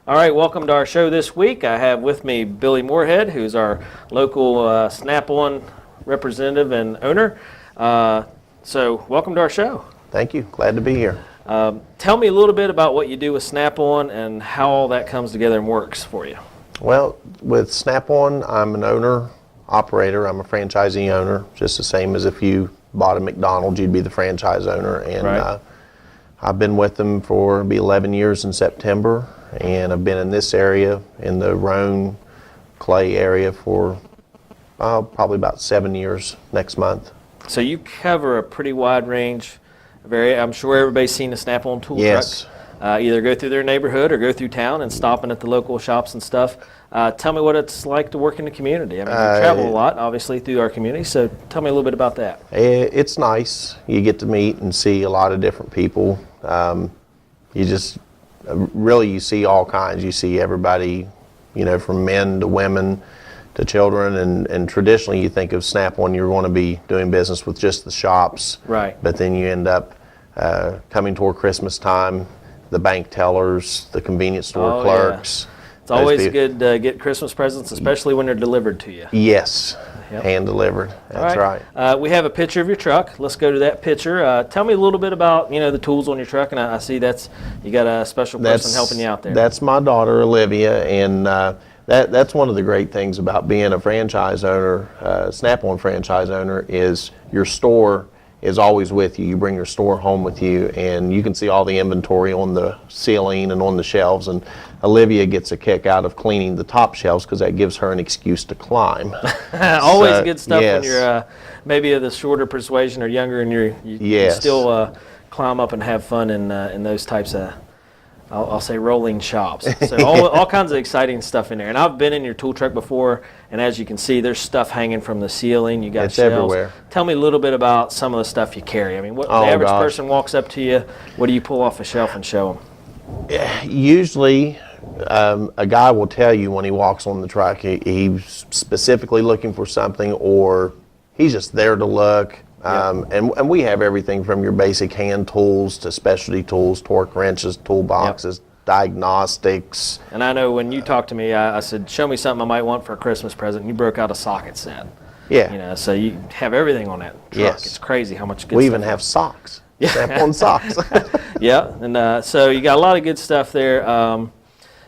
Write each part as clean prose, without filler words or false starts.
All right, welcome to our show this week. I have with me Billy Morehead, who's our local Snap-on representative and owner. So welcome to our show. Thank you. Glad to be here. Tell me a little bit about what you do with Snap-on and how all that comes together and works for you. Well, with Snap-on, I'm an owner, operator. I'm a franchisee owner, just the same as if you bought a McDonald's, you'd be the franchise owner. And right. I've been with them for it'll be 11 years in September, and I've been in this area, in the Roan, Clay area for probably about 7 years next month. So you cover a pretty wide range. I'm sure everybody's seen the Snap-on tool yes. truck. Either go through their neighborhood or go through town and stopping at the local shops and stuff. Tell me what it's like to work in the community. I mean, you travel a lot, obviously, through our community, so tell me a little bit about that. It's nice. You get to meet and see a lot of different people. You just, really, you see all kinds. You see everybody, you know, from men to women to children, and traditionally you think of Snap-on, you're going to be doing business with just the shops. Right. But then you end up coming toward Christmas time, the bank tellers, the convenience store clerks. Yeah. It's always good to get Christmas presents, especially when they're delivered to you. Yes, yep. Hand delivered. That's right. We have a picture of your truck. Let's go to that picture. Tell me a little bit about the tools on your truck, and I see you got a special person helping you out there. That's my daughter Olivia, and that's one of the great things about being a franchise owner, Snap-on franchise owner, is your store is always with you. You bring your store home with you, and you can see all the inventory on the ceiling and on the shelves, and Olivia gets a kick out of cleaning the top shelves because that gives her an excuse to climb. Always good stuff yes. when you're maybe of the shorter persuasion or younger, and you yes. still climb up and have fun in those types of, I'll say, rolling shops. So all kinds of exciting stuff in there. And I've been in your tool truck before, and as you can see, there's stuff hanging from the ceiling. You got it's shelves. Everywhere. Tell me a little bit about some of the stuff you carry. I mean, the average person walks up to you, what do you pull off a shelf and show them? Usually, a guy will tell you when he walks on the truck, he's specifically looking for something, or he's just there to look. And we have everything from your basic hand tools to specialty tools, torque wrenches, toolboxes, diagnostics. And I know when you talked to me, I said, show me something I might want for a Christmas present. And you broke out a socket set. Yeah. So you have everything on that truck. Yes. It's crazy how much good we stuff. even have socks. Snap-on socks. Yeah. And so you got a lot of good stuff there.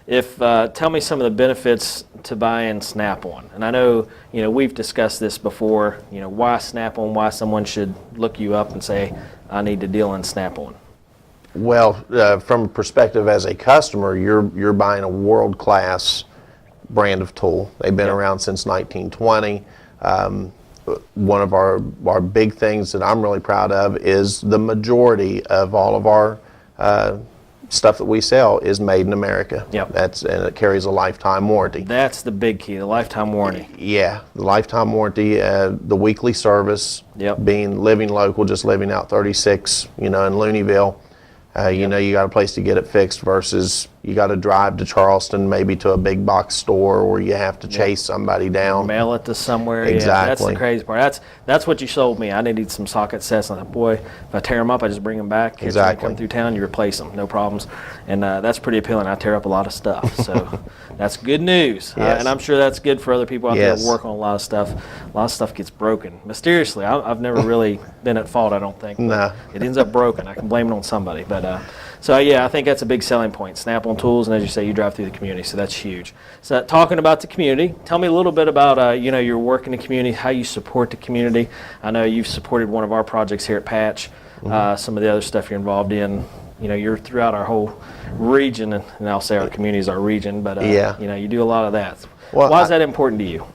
Tell me some of the benefits to buying Snap-on. And I know, we've discussed this before, why Snap-on, why someone should look you up and say, I need to deal in Snap-on. Well, from a perspective as a customer, you're buying a world-class brand of tool. They've been around since 1920. One of our big things that I'm really proud of is the majority of all of our stuff that we sell is made in America. Yep. And it carries a lifetime warranty. That's the big key, the lifetime warranty. Yeah, the lifetime warranty, the weekly service, living local, just living out 36, in Looneyville. You got a place to get it fixed versus you got to drive to Charleston, maybe to a big box store, or you have to chase somebody down. Mail it to somewhere. Exactly. Yeah, that's the crazy part. That's what you sold me. I needed some socket sets. And I thought, boy, if I tear them up, I just bring them back. Kids exactly. come through town, you replace them, no problems. And that's pretty appealing. I tear up a lot of stuff. So that's good news. Yes. And I'm sure that's good for other people out there yes. who work on a lot of stuff. A lot of stuff gets broken. Mysteriously, I've never really been at fault, I don't think. No. It ends up broken. I can blame it on somebody. But so, I think that's a big selling point. Snap-on tools, and as you say, you drive through the community, so that's huge. So talking about the community, tell me a little bit about, your work in the community, how you support the community. I know you've supported one of our projects here at Patch, some of the other stuff you're involved in. You're throughout our whole region, and I'll say our community is our region, but, you do a lot of that. Well, why is that important to you?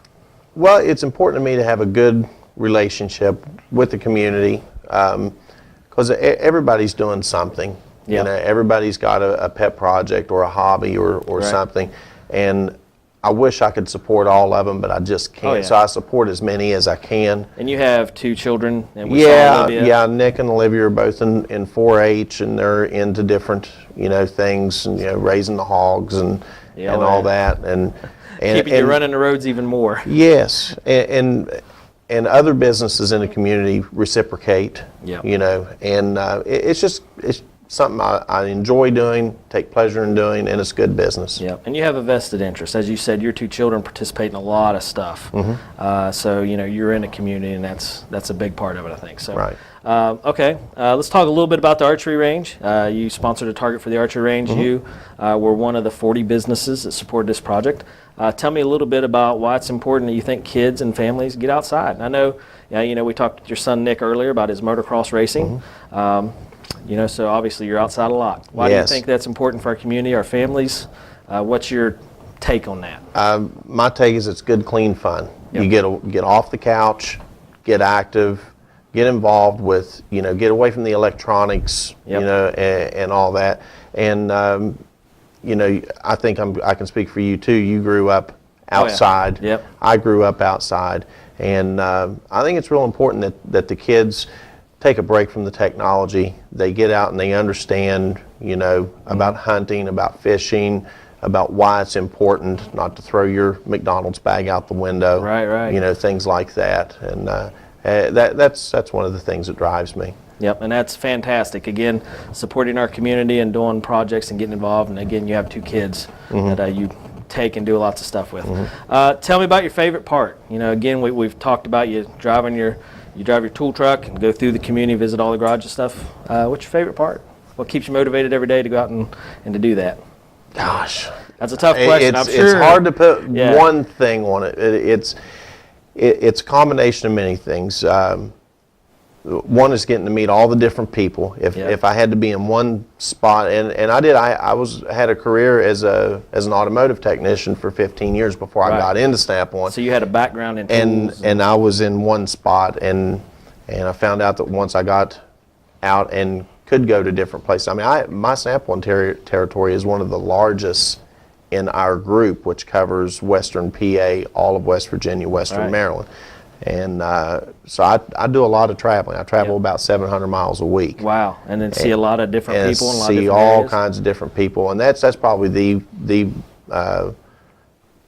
Well, it's important to me to have a good relationship with the community because everybody's doing something. Yep. Everybody's got a pet project or a hobby or right. something, and I wish I could support all of them, but I just can't. Oh, yeah. So I support as many as I can. And you have 2 children, and yeah, Nick and Olivia are both in 4-H, and they're into different things, and raising the hogs and all that, and keeping you running the roads even more. Yes, and other businesses in the community reciprocate. Yep. And it's something I enjoy doing, take pleasure in doing, and it's good business. Yep, and you have a vested interest. As you said, your two children participate in a lot of stuff. So you're in a community, and that's a big part of it, I think. So, Right. Okay, let's talk a little bit about the archery range. You sponsored a target for the archery range. You were one of the 40 businesses that supported this project. Tell me a little bit about why it's important that you think kids and families get outside. And I know, we talked with your son Nick earlier about his motocross racing. So obviously you're outside a lot. Why do you think that's important for our community, our families? What's your take on that? My take is it's good, clean fun. Yep. You get off the couch, get active, get involved with, get away from the electronics, and all that. And, I think I can speak for you too. You grew up outside. Oh, yeah. Yep. I grew up outside. And I think it's real important that the kids take a break from the technology. They get out and they understand, about hunting, about fishing, about why it's important not to throw your McDonald's bag out the window. Right. Things like that. And that's one of the things that drives me. Yep, and that's fantastic. Again, supporting our community and doing projects and getting involved. And again, you have two kids that you take and do lots of stuff with. Tell me about your favorite part. Again, we've talked about you drive your tool truck and go through the community, visit all the garage and stuff. What's your favorite part? What keeps you motivated every day to go out and to do that? Gosh, that's a tough question. I'm sure it's hard to put one thing on it. It's a combination of many things. One is getting to meet all the different people. If I had to be in one spot, and I did, I had a career as an automotive technician for 15 years before I got into Snap-on. So you had a background in tools. And I was in one spot, and I found out that once I got out and could go to different places. I mean, my Snap-on territory is one of the largest in our group, which covers Western PA, all of West Virginia, Western Maryland. And so I do a lot of traveling. I travel about 700 miles a week. Wow! And then see a lot of different people in a lot of see different all areas. kinds of different people, and that's probably the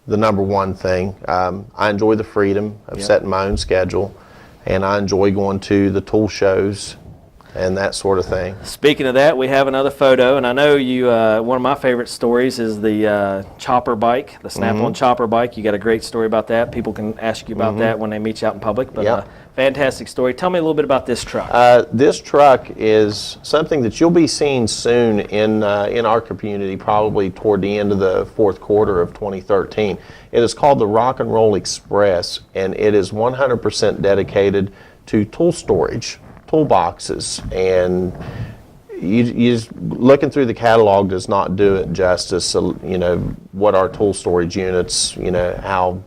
number one thing. I enjoy the freedom of setting my own schedule, and I enjoy going to the tool shows and that sort of thing. Speaking of that, we have another photo, and I know you. One of my favorite stories is the chopper bike, the Snap-on chopper bike. You got a great story about that. People can ask you about that when they meet you out in public. But fantastic story. Tell me a little bit about this truck. This truck is something that you'll be seeing soon in our community, probably toward the end of the fourth quarter of 2013. It is called the Rock and Roll Express, and it is 100% dedicated to tool storage. Toolboxes, and you just looking through the catalog does not do it justice. What our tool storage units, how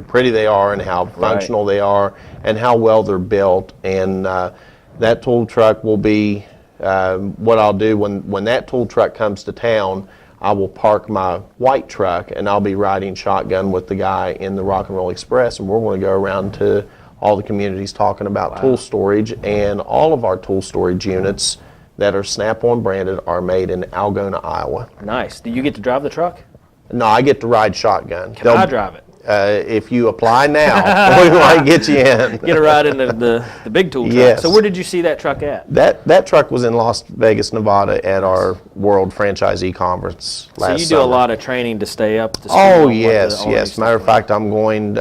pretty they are and how functional they are and how well they're built. And that tool truck will be what I'll do when that tool truck comes to town. I will park my white truck and I'll be riding shotgun with the guy in the Rock and Roll Express, and we're going to go around to all the communities talking about tool storage. And all of our tool storage units that are Snap-on branded are made in Algona, Iowa. Nice. Do you get to drive the truck? No, I get to ride shotgun. Can I drive it? If you apply now, we might get you in. Get a ride in the big tool truck. Yes. So where did you see that truck at? That truck was in Las Vegas, Nevada at our World Franchisee Conference last summer. So you do a lot of training to stay up to speed. Oh, yes. Matter of fact, I'm going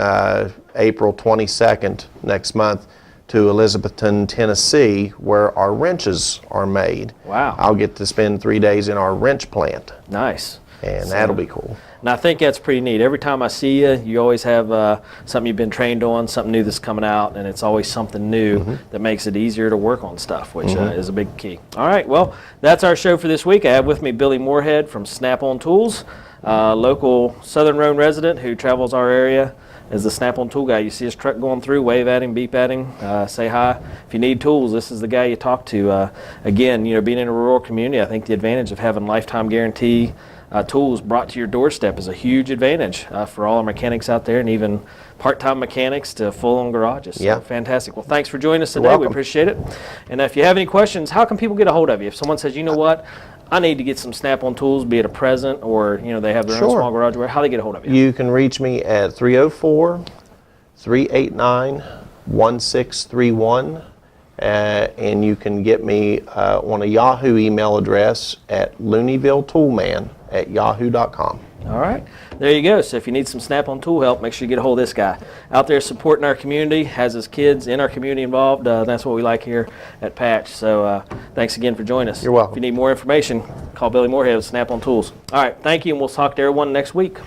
April 22nd next month to Elizabethton, Tennessee, where our wrenches are made. Wow. I'll get to spend 3 days in our wrench plant. Nice. And that'll be cool. And I think that's pretty neat. Every time I see you, you always have something you've been trained on, something new that's coming out, and it's always something new that makes it easier to work on stuff, which is a big key. All right, well, that's our show for this week. I have with me Billy Morehead from Snap-on Tools, local Southern Rhone resident who travels our area as the Snap-on tool guy. You see his truck going through, wave at him, beep at him, say hi. If you need tools, this is the guy you talk to. Again, being in a rural community, I think the advantage of having lifetime guarantee tools brought to your doorstep is a huge advantage for all our mechanics out there, and even part-time mechanics to full-on garages. So fantastic. Well, thanks for joining us today. We appreciate it. And if you have any questions, how can people get a hold of you? If someone says, you know what, I need to get some Snap-on tools, be it a present or they have their own small garage, how do they get a hold of you? You can reach me at 304-389-1631. and you can get me on a Yahoo email address at looneyvilletoolman@yahoo.com. All right, there you go. So if you need some Snap-on tool help, make sure you get a hold of this guy. Out there supporting our community, has his kids in our community involved. That's what we like here at Patch. So thanks again for joining us. You're welcome. If you need more information, call Billy Morehead with Snap-on Tools. All right, thank you, and we'll talk to everyone next week.